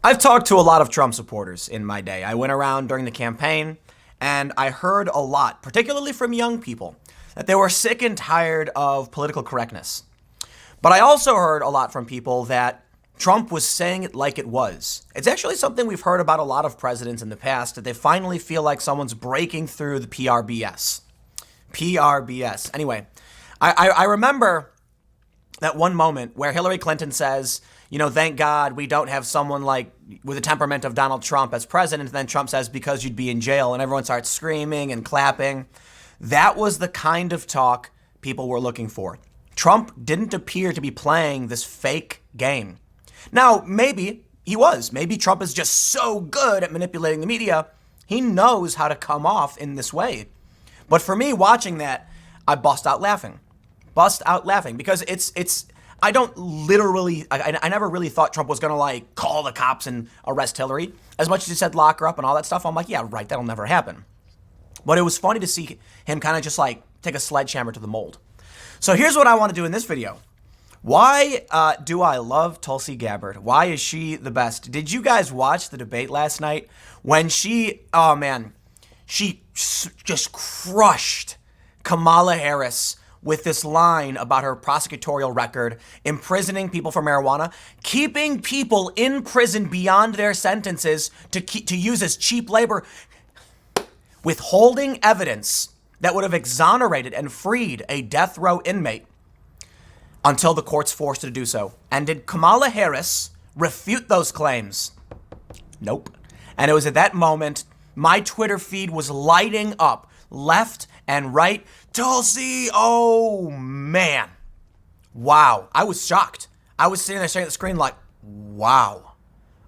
I've talked to a lot of Trump supporters in my day. I went around during the campaign and I heard a lot, particularly from young people, that they were sick and tired of political correctness. But I also heard a lot from people that Trump was saying it like it was. It's actually something we've heard about a lot of presidents in the past, that they finally feel like someone's breaking through the PRBS. PRBS. Anyway, I remember that one moment where Hillary Clinton says, you know, thank God we don't have someone like with the temperament of Donald Trump as president. And then Trump says, because you'd be in jail, and everyone starts screaming and clapping. That was the kind of talk people were looking for. Trump didn't appear to be playing this fake game. Now, maybe he was. Maybe Trump is just so good at manipulating the media, he knows how to come off in this way. But for me, watching that, I bust out laughing. Because it's I don't literally, I never really thought Trump was going to like call the cops and arrest Hillary. As much as he said lock her up and all that stuff, I'm like, yeah, right, that'll never happen. But it was funny to see him kind of just like take a sledgehammer to the mold. So here's what I want to do in this video. Why do I love Tulsi Gabbard? Why is she the best? Did you guys watch the debate last night when she just crushed Kamala Harris with this line about her prosecutorial record, imprisoning people for marijuana, keeping people in prison beyond their sentences to use as cheap labor, withholding evidence that would have exonerated and freed a death row inmate until the courts forced her to do so. And did Kamala Harris refute those claims? Nope. And it was at that moment my Twitter feed was lighting up left and right. Tulsi, oh man. Wow. I was shocked. I was sitting there staring at the screen like, wow.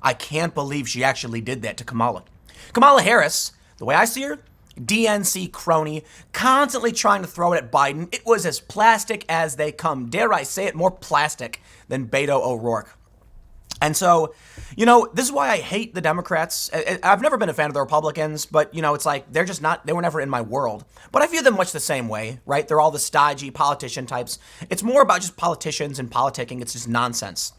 I can't believe she actually did that to Kamala. Kamala Harris, the way I see her, DNC crony, constantly trying to throw it at Biden. It was as plastic as they come. Dare I say it, more plastic than Beto O'Rourke. And so, you know, this is why I hate the Democrats. I've never been a fan of the Republicans, but, you know, it's like they were never in my world. But I view them much the same way, right? They're all the stodgy politician types. It's more about just politicians and politicking. It's just nonsense.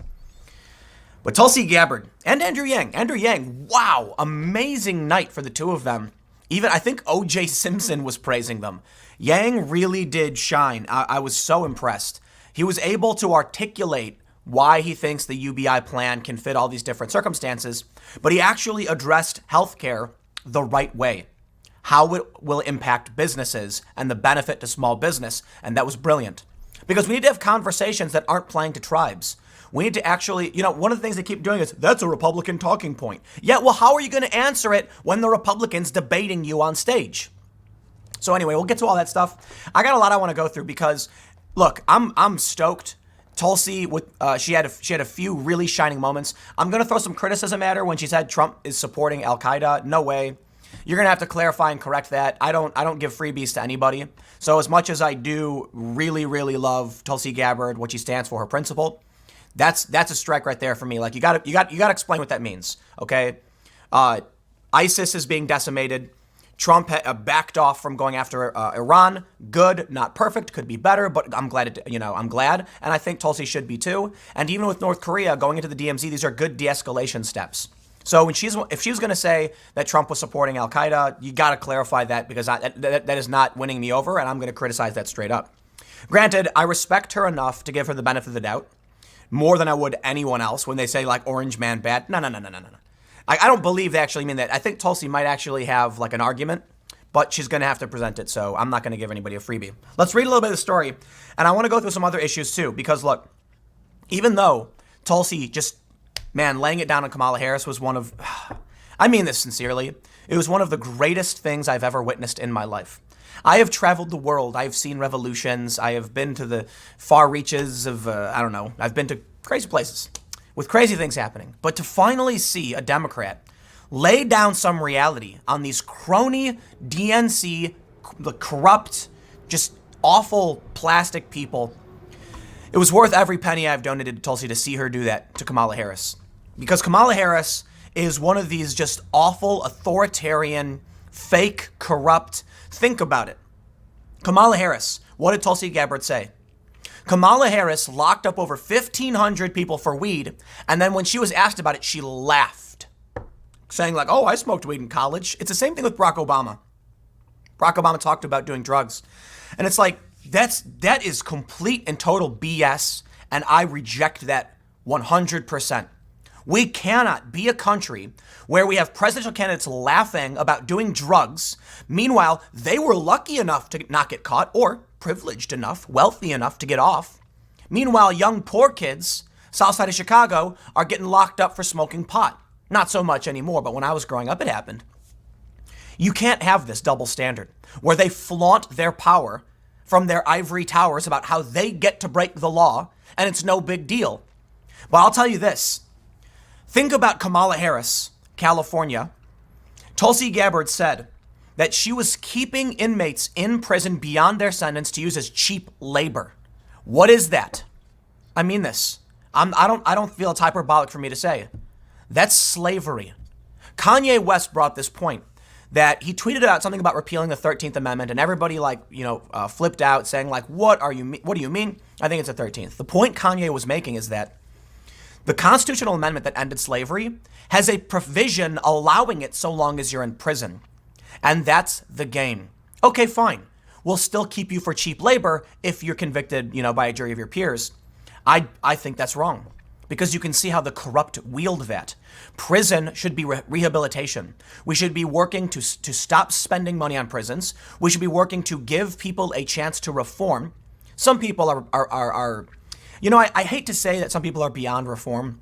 But Tulsi Gabbard and Andrew Yang, wow, amazing night for the two of them. Even I think O.J. Simpson was praising them. Yang really did shine. I was so impressed. He was able to articulate why he thinks the UBI plan can fit all these different circumstances, but he actually addressed healthcare the right way, how it will impact businesses and the benefit to small business, and that was brilliant. Because we need to have conversations that aren't playing to tribes. We need to actually, you know, one of the things they keep doing is, that's a Republican talking point. Yeah, well, how are you going to answer it when the Republicans debating you on stage? So anyway, we'll get to all that stuff. I got a lot I want to go through because, look, I'm stoked. Tulsi, she had a few really shining moments. I'm going to throw some criticism at her when she said Trump is supporting Al-Qaeda. No way. You're going to have to clarify and correct that. I don't give freebies to anybody. So as much as I do really, really love Tulsi Gabbard, what she stands for, her principle, that's a strike right there for me. Like you got to explain what that means. Okay. ISIS is being decimated. Trump backed off from going after Iran. Good, not perfect, could be better, but I'm glad. I'm glad, and I think Tulsi should be too. And even with North Korea going into the DMZ, these are good de-escalation steps. So if she was going to say that Trump was supporting Al Qaeda, you got to clarify that because that is not winning me over, and I'm going to criticize that straight up. Granted, I respect her enough to give her the benefit of the doubt, more than I would anyone else when they say like Orange Man bad. No. I don't believe they actually mean that. I think Tulsi might actually have like an argument, but she's going to have to present it. So I'm not going to give anybody a freebie. Let's read a little bit of the story. And I want to go through some other issues too, because look, even though Tulsi just, man, laying it down on Kamala Harris was one of, I mean this sincerely, it was one of the greatest things I've ever witnessed in my life. I have traveled the world. I have seen revolutions. I have been to the far reaches of, I've been to crazy places with crazy things happening. But to finally see a Democrat lay down some reality on these crony DNC, the corrupt, just awful plastic people, it was worth every penny I've donated to Tulsi to see her do that to Kamala Harris. Because Kamala Harris is one of these just awful, authoritarian, fake, corrupt. Think about it. Kamala Harris, what did Tulsi Gabbard say? Kamala Harris locked up over 1,500 people for weed, and then when she was asked about it, she laughed. saying like, oh, I smoked weed in college. It's the same thing with Barack Obama. Barack Obama talked about doing drugs. And it's like, that is complete and total BS. And I reject that 100%. We cannot be a country where we have presidential candidates laughing about doing drugs. Meanwhile, they were lucky enough to not get caught, or privileged enough, wealthy enough to get off. Meanwhile, young poor kids, south side of Chicago, are getting locked up for smoking pot. Not so much anymore, but when I was growing up, it happened. You can't have this double standard where they flaunt their power from their ivory towers about how they get to break the law, and it's no big deal. But I'll tell you this. Think about Kamala Harris, California. Tulsi Gabbard said that she was keeping inmates in prison beyond their sentence to use as cheap labor. What is that? I mean this. I don't feel it's hyperbolic for me to say. That's slavery. Kanye West brought this point that he tweeted out something about repealing the 13th Amendment, and everybody flipped out saying like, what do you mean? I think it's the 13th. The point Kanye was making is that the constitutional amendment that ended slavery has a provision allowing it so long as you're in prison. And that's the game. Okay, fine. We'll still keep you for cheap labor if you're convicted, by a jury of your peers. I think that's wrong, because you can see how the corrupt wield that. Prison should be rehabilitation. We should be working to stop spending money on prisons. We should be working to give people a chance to reform. Some people are I hate to say that some people are beyond reform,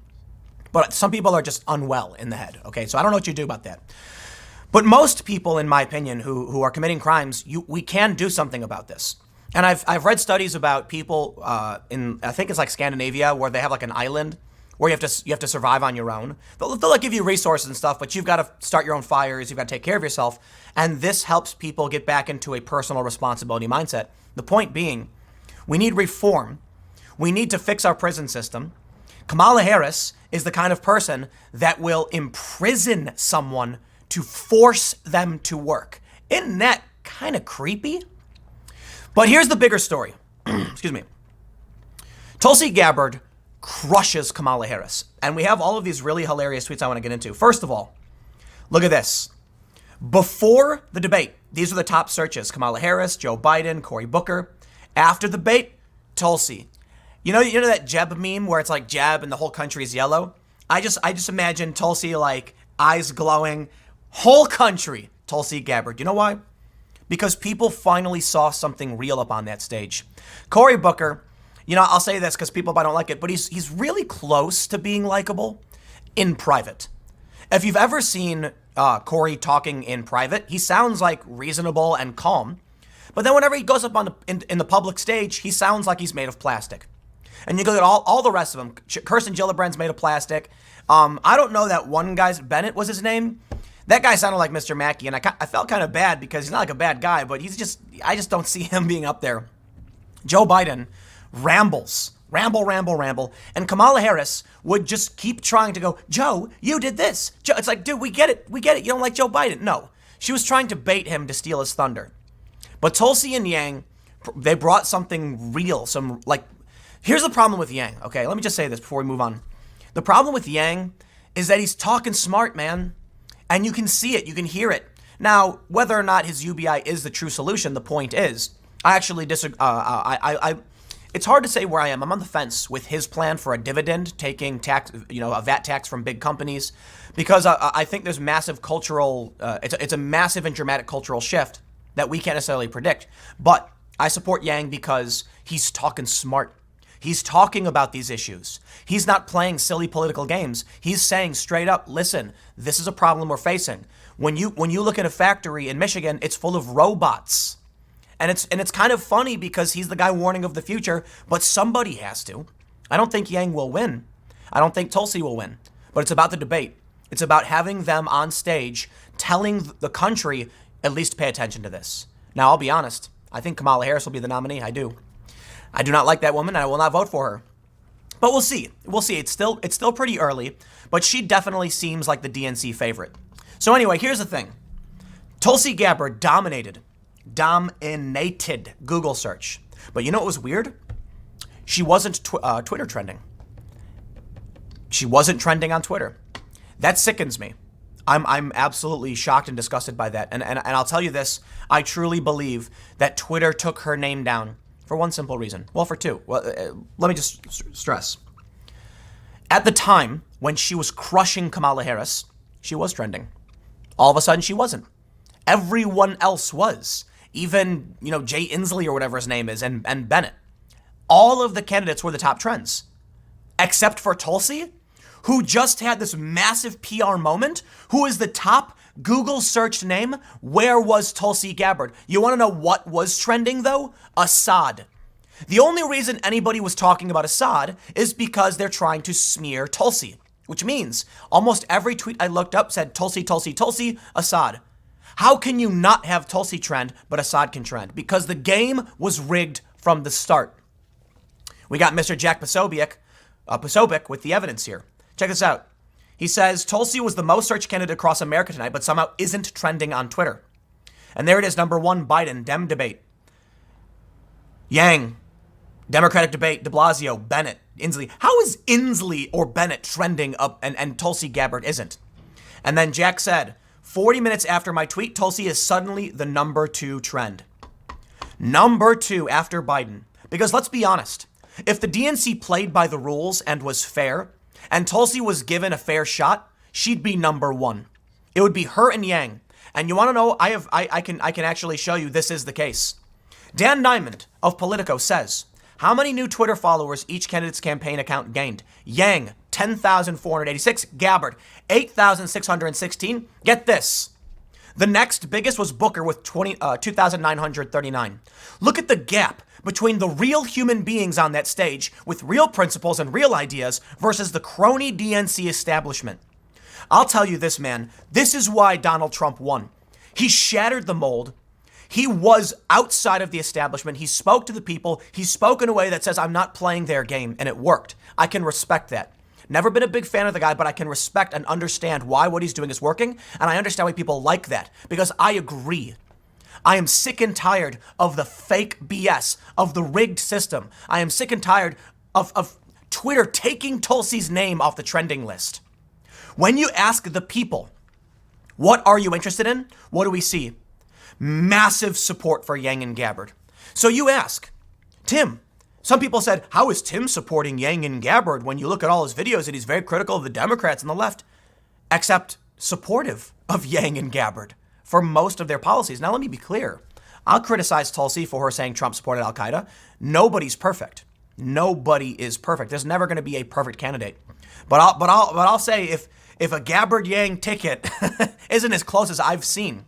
but some people are just unwell in the head, okay? So I don't know what you do about that. But most people, in my opinion, who are committing crimes, we can do something about this. And I've read studies about people in, I think it's like Scandinavia, where they have like an island where you have to survive on your own. They'll like give you resources and stuff, but you've got to start your own fires, you've got to take care of yourself. And this helps people get back into a personal responsibility mindset. The point being, we need reform. We need to fix our prison system. Kamala Harris is the kind of person that will imprison someone to force them to work. Isn't that kind of creepy? But here's the bigger story. Excuse me. Tulsi Gabbard crushes Kamala Harris. And we have all of these really hilarious tweets I want to get into. First of all, look at this. Before the debate, these are the top searches. Kamala Harris, Joe Biden, Cory Booker. After the debate, Tulsi. You know that Jeb meme where it's like Jeb and the whole country is yellow? I just imagine Tulsi like eyes glowing, whole country, Tulsi Gabbard. You know why? Because people finally saw something real up on that stage. Cory Booker, I'll say this because people might don't like it, but he's really close to being likable in private. If you've ever seen Cory talking in private, he sounds like reasonable and calm. But then whenever he goes up on in the public stage, he sounds like he's made of plastic. And you look at all the rest of them. Kirsten Gillibrand's made of plastic. I don't know that one guy's, Bennett was his name. That guy sounded like Mr. Mackey, and I felt kind of bad because he's not like a bad guy, but I just don't see him being up there. Joe Biden rambles, ramble, and Kamala Harris would just keep trying to go, Joe, you did this. Joe, it's like, dude, we get it. You don't like Joe Biden. No, she was trying to bait him to steal his thunder. But Tulsi and Yang, they brought something real, here's the problem with Yang, okay? Let me just say this before we move on. The problem with Yang is that he's talking smart, man. And you can see it, you can hear it. Now, whether or not his UBI is the true solution, the point is, I actually disagree. It's hard to say where I am. I'm on the fence with his plan for a dividend, taking tax, a VAT tax from big companies, because I think there's massive cultural, it's a massive and dramatic cultural shift that we can't necessarily predict. But I support Yang because he's talking smart. He's talking about these issues. He's not playing silly political games. He's saying straight up, listen, this is a problem we're facing. When you look at a factory in Michigan, it's full of robots. And it's kind of funny because he's the guy warning of the future, but somebody has to. I don't think Yang will win. I don't think Tulsi will win. But it's about the debate. It's about having them on stage telling the country, at least pay attention to this. Now, I'll be honest. I think Kamala Harris will be the nominee. I do. I do not like that woman, and I will not vote for her. But we'll see. We'll see. It's still pretty early, but she definitely seems like the DNC favorite. So anyway, here's the thing. Tulsi Gabbard dominated Google search. But you know what was weird? She wasn't Twitter trending. She wasn't trending on Twitter. That sickens me. I'm absolutely shocked and disgusted by that. And I'll tell you this, I truly believe that Twitter took her name down for one simple reason. Well, for two. Well, let me just stress. At the time when she was crushing Kamala Harris, she was trending. All of a sudden, she wasn't. Everyone else was. Even, Jay Inslee or whatever his name is, and Bennett. All of the candidates were the top trends. Except for Tulsi, who just had this massive PR moment, who is the top Google searched name. Where was Tulsi Gabbard? You want to know what was trending, though? Assad. The only reason anybody was talking about Assad is because they're trying to smear Tulsi, which means almost every tweet I looked up said Tulsi, Tulsi, Tulsi, Assad. How can you not have Tulsi trend, but Assad can trend? Because the game was rigged from the start. We got Mr. Jack Posobiec with the evidence here. Check this out. He says Tulsi was the most searched candidate across America tonight, but somehow isn't trending on Twitter. And there it is, number one, Biden, Dem debate. Yang, Democratic debate, de Blasio, Bennett, Inslee. How is Inslee or Bennett trending up and Tulsi Gabbard isn't? And then Jack said, 40 minutes after my tweet, Tulsi is suddenly the number 2 trend. Number 2 after Biden. Because let's be honest, if the DNC played by the rules and was fair, and Tulsi was given a fair shot, she'd be number 1. It would be her and Yang. And you want to know, I can actually show you this is the case. Dan Diamond of Politico says, how many new Twitter followers each candidate's campaign account gained? Yang, 10,486. Gabbard, 8,616. Get this. The next biggest was Booker with 2,939. Look at the gap between the real human beings on that stage with real principles and real ideas versus the crony DNC establishment. I'll tell you this, man. This is why Donald Trump won. He shattered the mold. He was outside of the establishment. He spoke to the people. He spoke in a way that says, I'm not playing their game, and it worked. I can respect that. Never been a big fan of the guy, but I can respect and understand why what he's doing is working, and I understand why people like that, because I agree. I am sick and tired of the fake BS, of the rigged system. I am sick and tired of Twitter taking Tulsi's name off the trending list. When you ask the people, what are you interested in? What do we see? Massive support for Yang and Gabbard. So you ask, Tim, some people said, how is Tim supporting Yang and Gabbard when you look at all his videos and he's very critical of the Democrats and the left, except supportive of Yang and Gabbard for most of their policies. Now, let me be clear. I'll criticize Tulsi for her saying Trump supported Al-Qaeda. Nobody's perfect. Nobody is perfect. There's never going to be a perfect candidate. But I'll say if a Gabbard Yang ticket isn't as close as I've seen,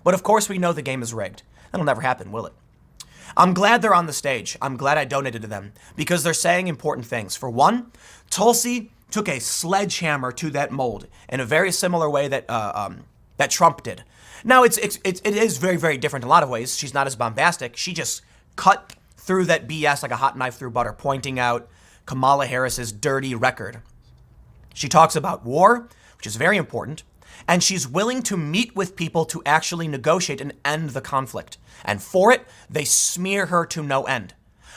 but of course we know the game is rigged. That'll never happen, will it? I'm glad they're on the stage. I'm glad I donated to them because they're saying important things. For one, Tulsi took a sledgehammer to that mold in a very similar way that that Trump did. Now, it is very, very different in a lot of ways. She's not as bombastic. She just cut through that BS like a hot knife through butter, pointing out Kamala Harris's dirty record. She talks about war, which is very important, and she's willing to meet with people to actually negotiate and end the conflict. And for it, they smear her to no end.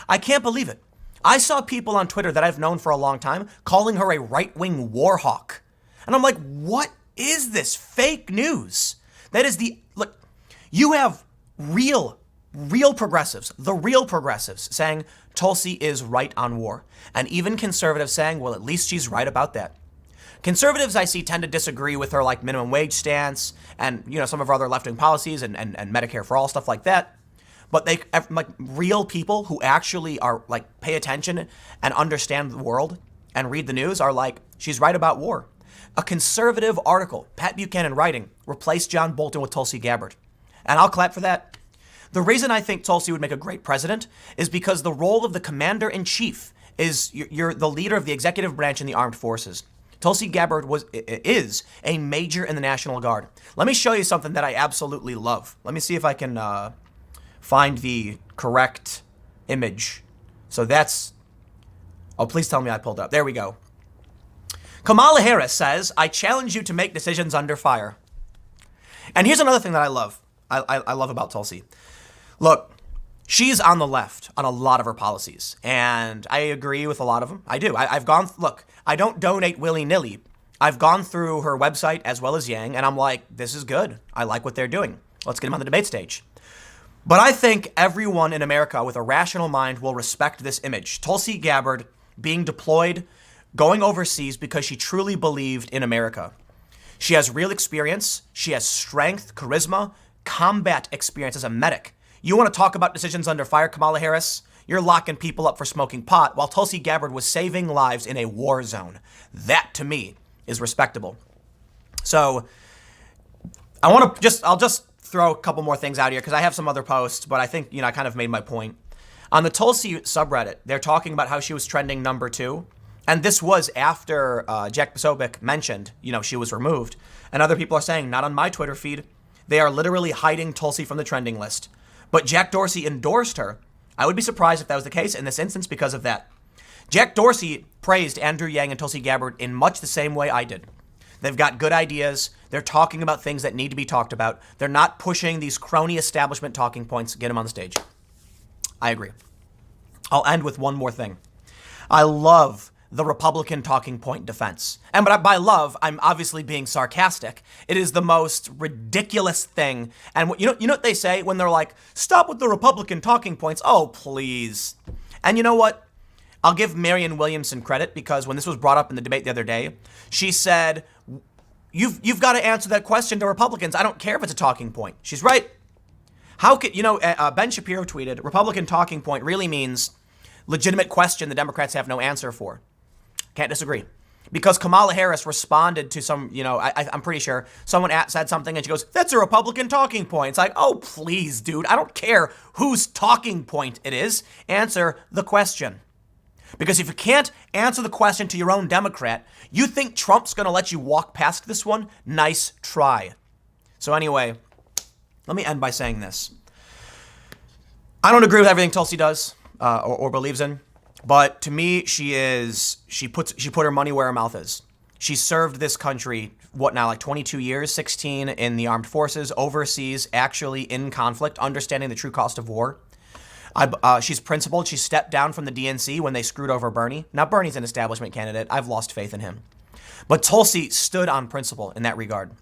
I can't believe it. I saw people on Twitter that I've known for a long time calling her a right-wing war hawk. And I'm like, what is this fake news? That is look, you have real progressives, the real progressives saying Tulsi is right on war. And even conservatives saying, well, at least she's right about that. Conservatives I see tend to disagree with her like minimum wage stance and, some of her other left-wing policies and Medicare for all, stuff like that. But they, like real people who actually are like pay attention and understand the world and read the news are like, she's right about war. A conservative article, Pat Buchanan writing, replaced John Bolton with Tulsi Gabbard. And I'll clap for that. The reason I think Tulsi would make a great president is because the role of the commander-in-chief is you're the leader of the executive branch in the armed forces. Tulsi Gabbard is a major in the National Guard. Let me show you something that I absolutely love. Let me see if I can find the correct image. So that's... Oh, please tell me I pulled it up. There we go. Kamala Harris says, I challenge you to make decisions under fire. And here's another thing that I love. I love about Tulsi. Look, she's on the left on a lot of her policies. And I agree with a lot of them. I do. I've gone... Look, I don't donate willy-nilly. I've gone through her website as well as Yang, and I'm like, this is good. I like what they're doing. Let's get them on the debate stage. But I think everyone in America with a rational mind will respect this image. Tulsi Gabbard being deployed, going overseas because she truly believed in America. She has real experience. She has strength, charisma, combat experience as a medic. You want to talk about decisions under fire, Kamala Harris? You're locking people up for smoking pot while Tulsi Gabbard was saving lives in a war zone. That, to me, is respectable. So I'll just throw a couple more things out here because I have some other posts, but I think, I kind of made my point. On the Tulsi subreddit, they're talking about how she was trending number 2. And this was after Jack Posobiec mentioned, she was removed. And other people are saying, not on my Twitter feed. They are literally hiding Tulsi from the trending list. But Jack Dorsey endorsed her. I would be surprised if that was the case in this instance because of that. Jack Dorsey praised Andrew Yang and Tulsi Gabbard in much the same way I did. They've got good ideas. They're talking about things that need to be talked about. They're not pushing these crony establishment talking points. Get them on the stage. I agree. I'll end with one more thing. I love the Republican talking point defense. And by love, I'm obviously being sarcastic. It is the most ridiculous thing. And you know what they say when they're like, stop with the Republican talking points? Oh, please. And you know what? I'll give Marianne Williamson credit because when this was brought up in the debate the other day, she said, you've got to answer that question to Republicans. I don't care if it's a talking point. She's right. How could, Ben Shapiro tweeted, Republican talking point really means legitimate question the Democrats have no answer for. Can't disagree. Because Kamala Harris responded to some, I'm pretty sure someone said something and she goes, that's a Republican talking point. It's like, oh, please, dude. I don't care whose talking point it is. Answer the question. Because if you can't answer the question to your own Democrat, you think Trump's going to let you walk past this one? Nice try. So anyway, let me end by saying this. I don't agree with everything Tulsi does or believes in. But to me, she put her money where her mouth is. She served this country, 22 years, 16 in the armed forces, overseas, actually in conflict, understanding the true cost of war. She's principled. She stepped down from the DNC when they screwed over Bernie. Now, Bernie's an establishment candidate. I've lost faith in him. But Tulsi stood on principle in that regard.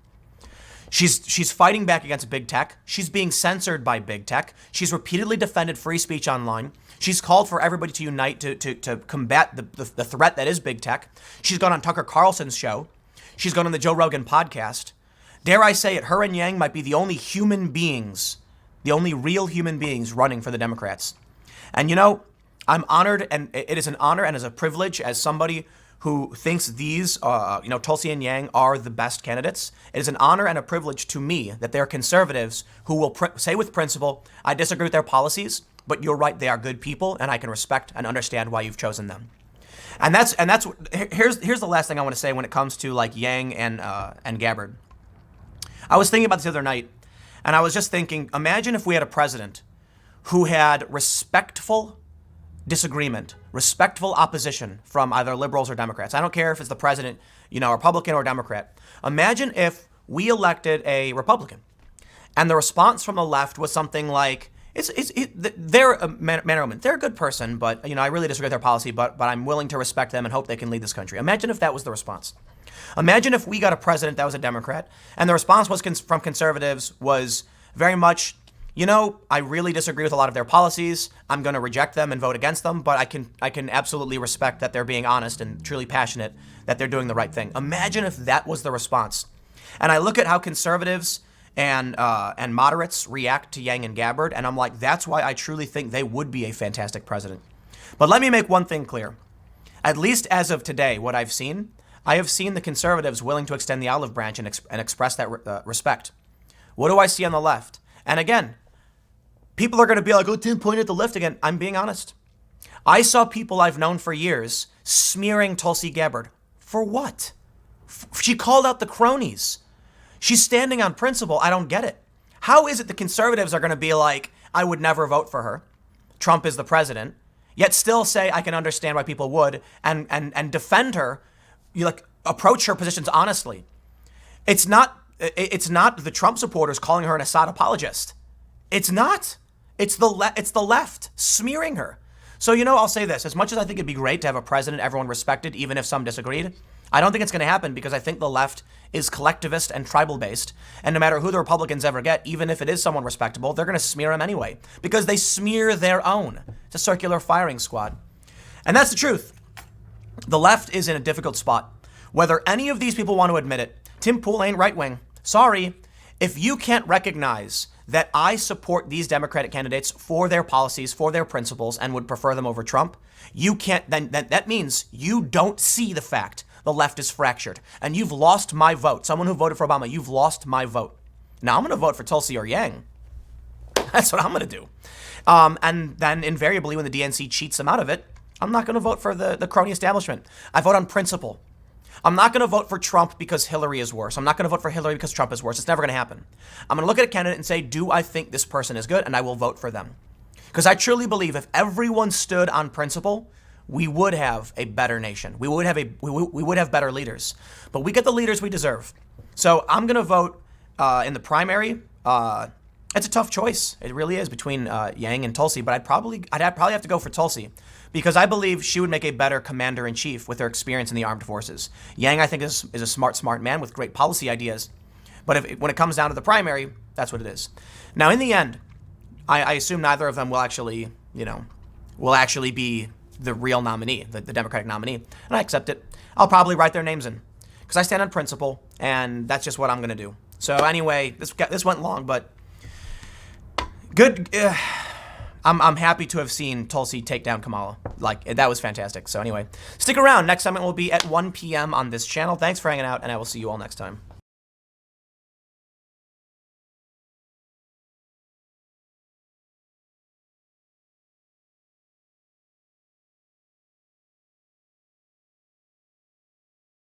She's fighting back against big tech. She's being censored by big tech. She's repeatedly defended free speech online. She's called for everybody to unite to combat the threat that is big tech. She's gone on Tucker Carlson's show. She's gone on the Joe Rogan podcast. Dare I say it, her and Yang might be the only human beings, the only real human beings running for the Democrats. And I'm honored, and it is an honor and as a privilege as somebody who thinks these, Tulsi and Yang are the best candidates. It is an honor and a privilege to me that they're conservatives who will say with principle, I disagree with their policies, but you're right, they are good people, and I can respect and understand why you've chosen them. And here's the last thing I want to say when it comes to like Yang and Gabbard. I was thinking about this the other night, and I was just thinking, imagine if we had a president who had respectful disagreement, respectful opposition from either liberals or Democrats. I don't care if it's the president, Republican or Democrat. Imagine if we elected a Republican, and the response from the left was something like, they're a man or woman. They're a good person, but I really disagree with their policy, but I'm willing to respect them and hope they can lead this country. Imagine if that was the response. Imagine if we got a president that was a Democrat, and the response was from conservatives was very much, I really disagree with a lot of their policies. I'm going to reject them and vote against them, but I can absolutely respect that they're being honest and truly passionate, that they're doing the right thing. Imagine if that was the response. And I look at how conservatives and moderates react to Yang and Gabbard, and I'm like, that's why I truly think they would be a fantastic president. But let me make one thing clear. At least as of today, what I've seen, I have seen the conservatives willing to extend the olive branch and express that respect. What do I see on the left? And again, people are going to be like, oh, Tim pointed at the left again. I'm being honest. I saw people I've known for years smearing Tulsi Gabbard. For what? She called out the cronies. She's standing on principle. I don't get it. How is it the conservatives are going to be like, I would never vote for her. Trump is the president. Yet still say, I can understand why people would, and defend her, approach her positions honestly. It's not the Trump supporters calling her an Assad apologist. It's not. It's the left smearing her. So, I'll say this. As much as I think it'd be great to have a president everyone respected, even if some disagreed, I don't think it's going to happen because I think the left is collectivist and tribal based. And no matter who the Republicans ever get, even if it is someone respectable, they're going to smear him anyway because they smear their own. It's a circular firing squad. And that's the truth. The left is in a difficult spot. Whether any of these people want to admit it, Tim Pool ain't right wing. Sorry. If you can't recognize that I support these Democratic candidates for their policies, for their principles, and would prefer them over Trump, you can't, then that means you don't see the fact the left is fractured. And you've lost my vote. Someone who voted for Obama, you've lost my vote. Now I'm going to vote for Tulsi or Yang. That's what I'm going to do. And then invariably when the DNC cheats them out of it, I'm not going to vote for the crony establishment. I vote on principle. I'm not going to vote for Trump because Hillary is worse. I'm not going to vote for Hillary because Trump is worse. It's never going to happen. I'm going to look at a candidate and say, do I think this person is good? And I will vote for them. Because I truly believe if everyone stood on principle, we would have a better nation. We would have better leaders. But we get the leaders we deserve. So I'm going to vote in the primary. It's a tough choice. It really is between Yang and Tulsi. But I'd probably have to go for Tulsi because I believe she would make a better commander-in-chief with her experience in the armed forces. Yang, I think, is a smart man with great policy ideas. But when it comes down to the primary, that's what it is. Now, in the end, I assume neither of them will actually be the real nominee, the Democratic nominee. And I accept it. I'll probably write their names in because I stand on principle, and that's just what I'm going to do. So anyway, this went long, but good. I'm happy to have seen Tulsi take down Kamala. That was fantastic. So anyway, stick around. Next segment will be at 1 p.m. on this channel. Thanks for hanging out, and I will see you all next time.